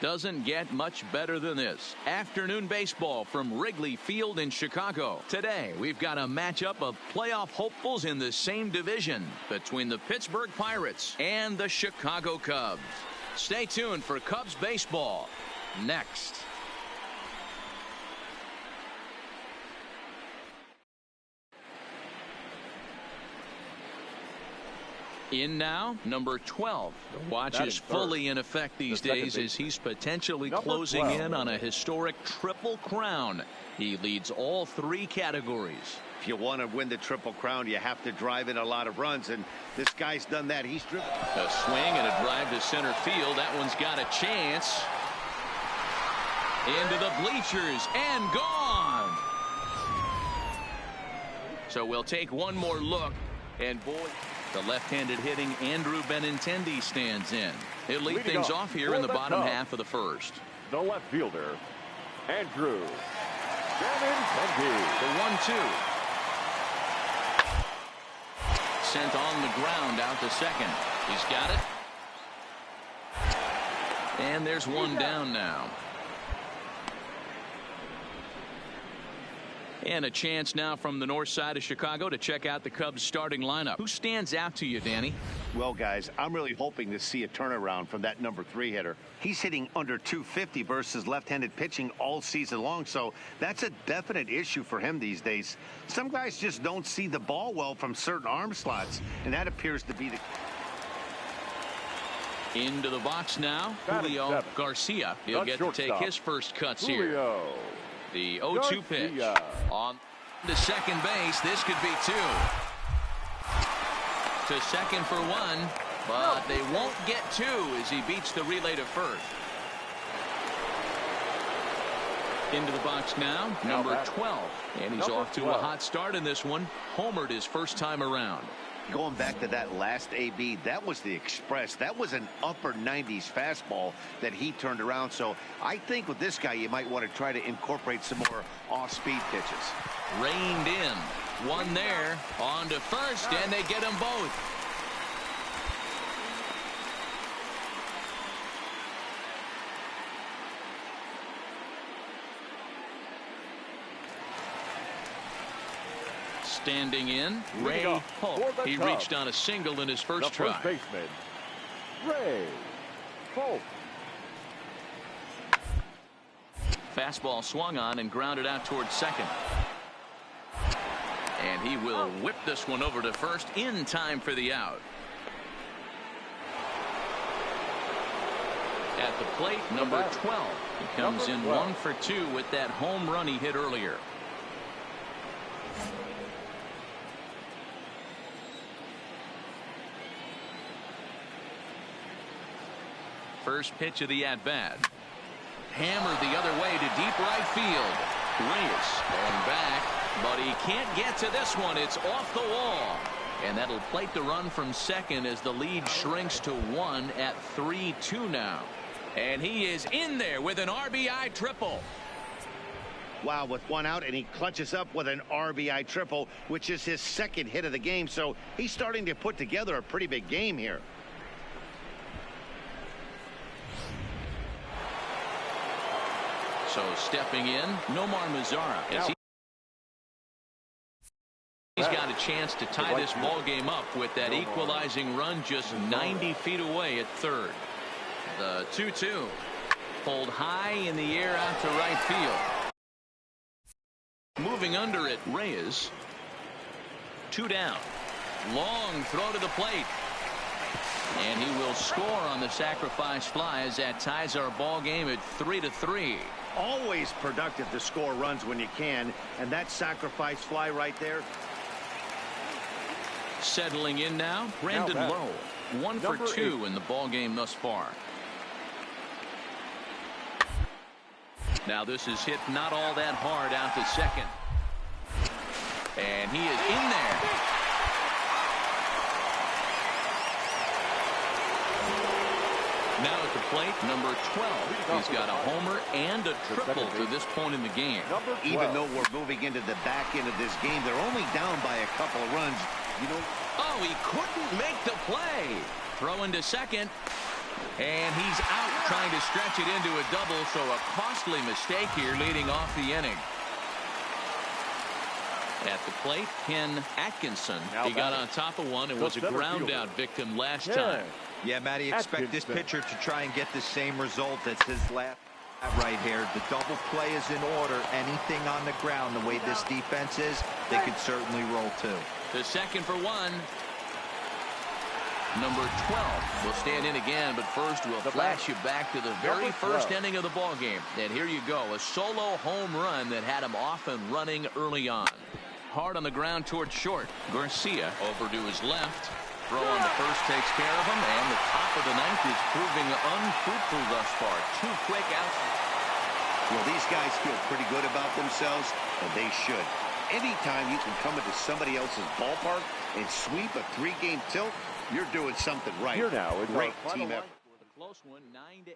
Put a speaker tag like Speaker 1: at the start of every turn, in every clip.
Speaker 1: Doesn't get much better than this. Afternoon baseball from Wrigley Field in Chicago. Today, we've got a matchup of playoff hopefuls in the same division between the Pittsburgh Pirates and the Chicago Cubs. Stay tuned for Cubs baseball next. In now, number 12. The watch is fully in effect these days as he's potentially closing in on a historic triple crown. He leads all three categories.
Speaker 2: If you want to win the triple crown, you have to drive in a lot of runs, and this guy's done that. He's driven.
Speaker 1: A swing and a drive to center field. That one's got a chance. Into the bleachers and gone. So we'll take one more look, and boy, the left-handed hitting Andrew Benintendi stands in. He'll lead things off here in the bottom half of the first.
Speaker 3: The left fielder, Andrew Benintendi.
Speaker 1: The 1-2. Sent on the ground out to second. He's got it. And there's one down now. And a chance now from the north side of Chicago to check out the Cubs starting lineup. Who stands out to you, Danny?
Speaker 2: Well, guys, I'm really hoping to see a turnaround from that number 3 hitter. He's hitting under 250 versus left-handed pitching all season long, so that's a definite issue for him these days. Some guys just don't see the ball well from certain arm slots, and that appears to be the...
Speaker 1: Into the box now, Julio Garcia. He'll get to take his first cuts here. The 0-2 pitch on to second base. This could be 2. To second for 1, but they won't get 2 as he beats the relay to first. Into the box now, number 12. And he's off to a hot start in this one. Homered his first time around.
Speaker 2: Going back to that last AB, that was the Express. That was an upper 90s fastball that he turned around. So I think with this guy, you might want to try to incorporate some more off-speed pitches.
Speaker 1: Reined in. One there. On to first, and they get them both. Standing in, Ray Polk. He reached on a single in his first try.
Speaker 3: First baseman, Ray Polk.
Speaker 1: Fastball swung on and grounded out towards second. And he will whip this one over to first in time for the out. At the plate, number 12. He comes in 1 for 2 with that home run he hit earlier. First pitch of the at-bat. Hammered the other way to deep right field. Reyes going back, but he can't get to this one. It's off the wall. And that'll plate the run from second as the lead shrinks to 1 at 3-2 now. And he is in there with an RBI triple.
Speaker 2: Wow, with 1 out, and he clutches up with an RBI triple, which is his second hit of the game. So he's starting to put together a pretty big game here.
Speaker 1: So stepping in, Nomar Mazara. He's got a chance to tie this ball game up with that equalizing run just 90 feet away at third. The 2-2 pulled high in the air out to right field. Moving under it, Reyes. 2 down. Long throw to the plate. And he will score on the sacrifice fly as that ties our ball game at 3-3.
Speaker 2: Always productive to score runs when you can, and that sacrifice fly right there.
Speaker 1: Settling in now, Brandon Lowe. 1 for 2 in the ball game thus far. Now this is hit not all that hard out to second. And he is in there. Now at the plate, number 12. He's got a homer and a triple to this point in the game.
Speaker 2: Even though we're moving into the back end of this game, they're only down by a couple of runs. You know.
Speaker 1: Oh, he couldn't make the play. Throw into second. And he's out trying to stretch it into a double, so a costly mistake here leading off the inning. At the plate, Ken Atkinson. He got on top of one and was a ground out victim last time.
Speaker 4: Yeah, Matty, expect this pitcher to try and get the same result as his last right here. The double play is in order. Anything on the ground, the way this defense is, they could certainly roll too.
Speaker 1: The second for one. Number 12 will stand in again, but first we'll flash you back to the very first inning of the ball game. And here you go, a solo home run that had him off and running early on. Hard on the ground towards short. Garcia over to his left. Throw on the first takes care of him, and the top of the ninth is proving unfruitful thus far. 2 quick outs.
Speaker 2: Well, these guys feel pretty good about themselves, and they should. Anytime you can come into somebody else's ballpark and sweep a 3-game tilt, you're doing something right.
Speaker 3: Here now is
Speaker 2: great
Speaker 3: our
Speaker 2: team
Speaker 3: final
Speaker 2: effort.
Speaker 1: A close one, 9-8.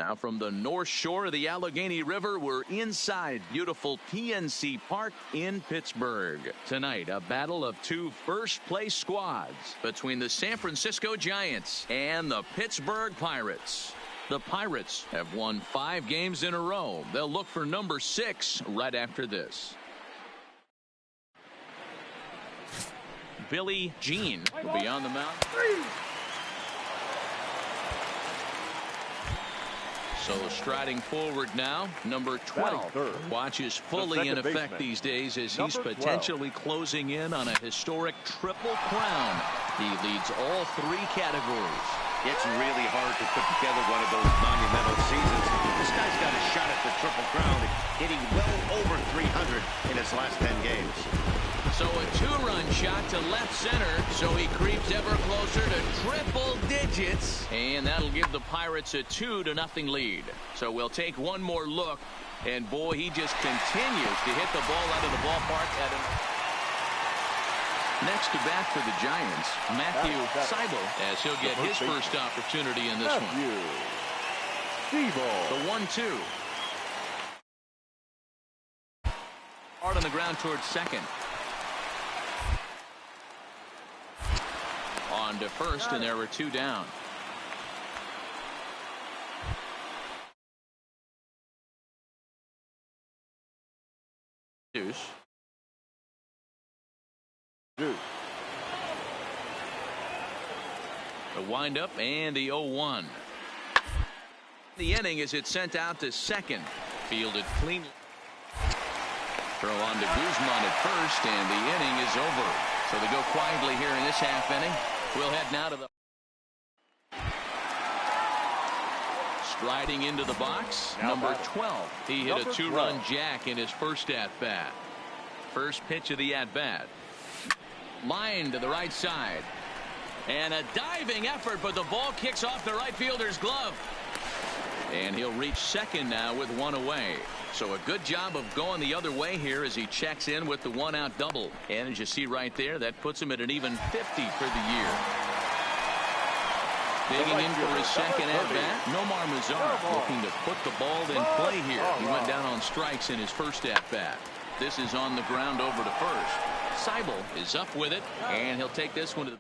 Speaker 1: Now from the north shore of the Allegheny River, we're inside beautiful PNC Park in Pittsburgh. Tonight, a battle of two first-place squads between the San Francisco Giants and the Pittsburgh Pirates. The Pirates have won 5 games in a row. They'll look for number 6 right after this. Billy Jean will be on the mound. So striding forward now, number 12 watches fully in effect these days as he's potentially closing in on a historic triple crown. He leads all 3 categories.
Speaker 2: It's really hard to put together one of those monumental seasons. This guy's got a shot at the triple crown, hitting well over 300 in his last 10 games.
Speaker 1: So a 2-run shot to left center, so he creeps ever closer to triple digits, and that'll give the Pirates a 2-0 lead. So we'll take one more look, and boy, he just continues to hit the ball out of the ballpark at Next to bat for the Giants, Matthew Seibel, as he'll get his first opportunity in this one. The 1-2. Hard on the ground towards second. On to first, and there were 2 down. Deuce. The windup and the 0-1. The inning as it's sent out to second. Fielded cleanly. Throw on to Guzman at first, and the inning is over. So they go quietly here in this half inning. We'll head now to the striding into the box, number 12. He hit a 2-run jack in his first at-bat. First pitch of the at-bat. Line to the right side. And a diving effort, but the ball kicks off the right fielder's glove. And he'll reach second now with 1 away. So a good job of going the other way here as he checks in with the 1-out double. And as you see right there, that puts him at an even 50 for the year. Digging in for his second at-bat, Nomar Mazara looking to put the ball in play here. He went down on strikes in his first at-bat. This is on the ground over to first. Seibel is up with it, and he'll take this one to the